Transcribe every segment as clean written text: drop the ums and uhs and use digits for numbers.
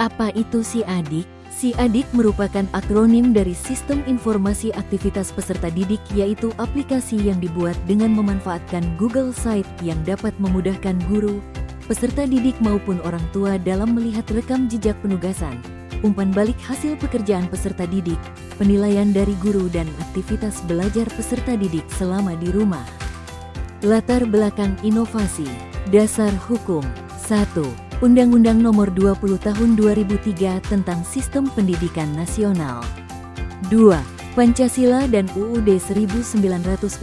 Apa itu SIADIK? SIADIK merupakan akronim dari Sistem Informasi Aktivitas Peserta Didik, yaitu aplikasi yang dibuat dengan memanfaatkan Google Site yang dapat memudahkan guru, peserta didik maupun orang tua dalam melihat rekam jejak penugasan, umpan balik hasil pekerjaan peserta didik, penilaian dari guru dan aktivitas belajar peserta didik selama di rumah. Latar belakang inovasi. Dasar hukum. 1. Undang-Undang Nomor 20 Tahun 2003 tentang Sistem Pendidikan Nasional. 2. Pancasila dan UUD 1945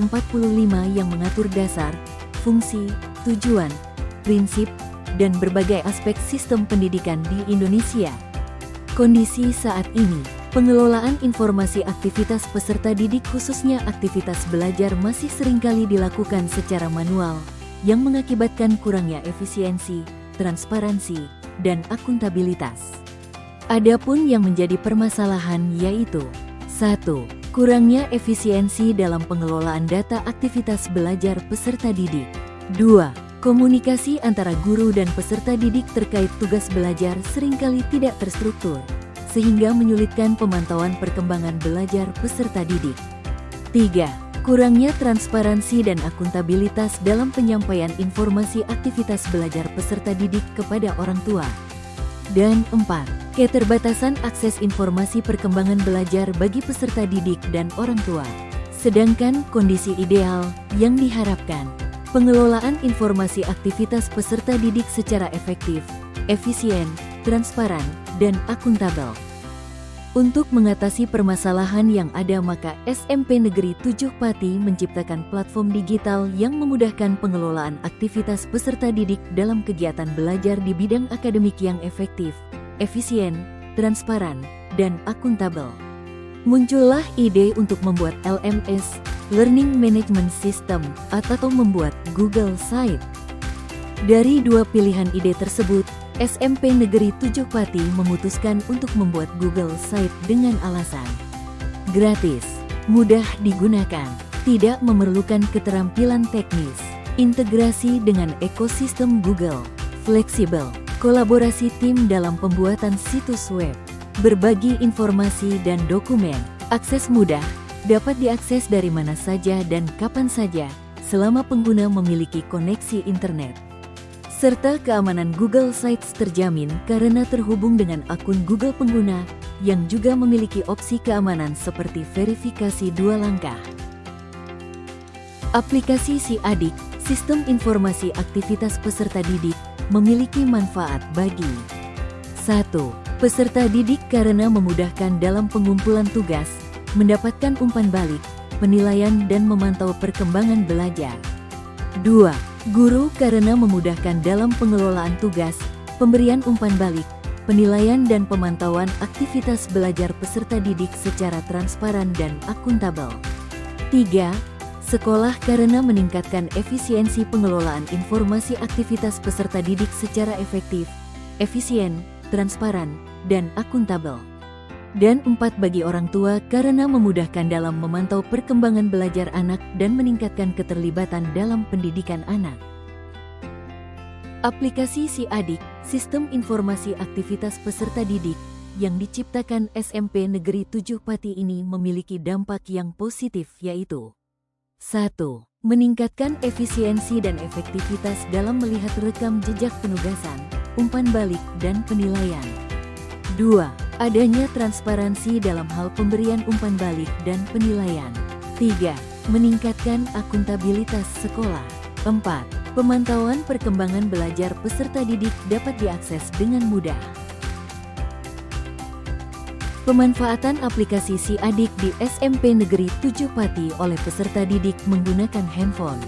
yang mengatur dasar, fungsi, tujuan, prinsip, dan berbagai aspek sistem pendidikan di Indonesia. Kondisi saat ini, pengelolaan informasi aktivitas peserta didik khususnya aktivitas belajar masih seringkali dilakukan secara manual, yang mengakibatkan kurangnya efisiensi, transparansi, dan akuntabilitas. Adapun yang menjadi permasalahan yaitu 1. Kurangnya efisiensi dalam pengelolaan data aktivitas belajar peserta didik. 2. Komunikasi antara guru dan peserta didik terkait tugas belajar seringkali tidak terstruktur, sehingga menyulitkan pemantauan perkembangan belajar peserta didik. 3. Kurangnya transparansi dan akuntabilitas dalam penyampaian informasi aktivitas belajar peserta didik kepada orang tua. Dan 4. Keterbatasan akses informasi perkembangan belajar bagi peserta didik dan orang tua. Sedangkan kondisi ideal yang diharapkan, pengelolaan informasi aktivitas peserta didik secara efektif, efisien, transparan, dan akuntabel. Untuk mengatasi permasalahan yang ada, maka SMP Negeri 7 Pati menciptakan platform digital yang memudahkan pengelolaan aktivitas peserta didik dalam kegiatan belajar di bidang akademik yang efektif, efisien, transparan, dan akuntabel. Muncullah ide untuk membuat LMS, Learning Management System, atau membuat Google Site. Dari dua pilihan ide tersebut, SMP Negeri 7 Pati memutuskan untuk membuat Google Site dengan alasan gratis, mudah digunakan, tidak memerlukan keterampilan teknis, integrasi dengan ekosistem Google, fleksibel, kolaborasi tim dalam pembuatan situs web, berbagi informasi dan dokumen, akses mudah, dapat diakses dari mana saja dan kapan saja, selama pengguna memiliki koneksi internet. Serta keamanan Google Sites terjamin karena terhubung dengan akun Google pengguna yang juga memiliki opsi keamanan seperti verifikasi 2 langkah. Aplikasi SIADIK, Sistem Informasi Aktivitas Peserta Didik, memiliki manfaat bagi 1. Peserta didik karena memudahkan dalam pengumpulan tugas, mendapatkan umpan balik, penilaian dan memantau perkembangan belajar. 2. Guru karena memudahkan dalam pengelolaan tugas, pemberian umpan balik, penilaian dan pemantauan aktivitas belajar peserta didik secara transparan dan akuntabel. 3. Sekolah karena meningkatkan efisiensi pengelolaan informasi aktivitas peserta didik secara efektif, efisien, transparan, dan akuntabel. Dan 4. Bagi orang tua karena memudahkan dalam memantau perkembangan belajar anak dan meningkatkan keterlibatan dalam pendidikan anak. Aplikasi SIADIK, Sistem Informasi Aktivitas Peserta Didik, yang diciptakan SMP Negeri 7 Pati ini memiliki dampak yang positif, yaitu 1. Meningkatkan efisiensi dan efektivitas dalam melihat rekam jejak penugasan, umpan balik, dan penilaian. 2. Adanya transparansi dalam hal pemberian umpan balik dan penilaian. 3. Meningkatkan akuntabilitas sekolah. 4. Pemantauan perkembangan belajar peserta didik dapat diakses dengan mudah. Pemanfaatan aplikasi SIADIK di SMP Negeri 7 Pati oleh peserta didik menggunakan handphone.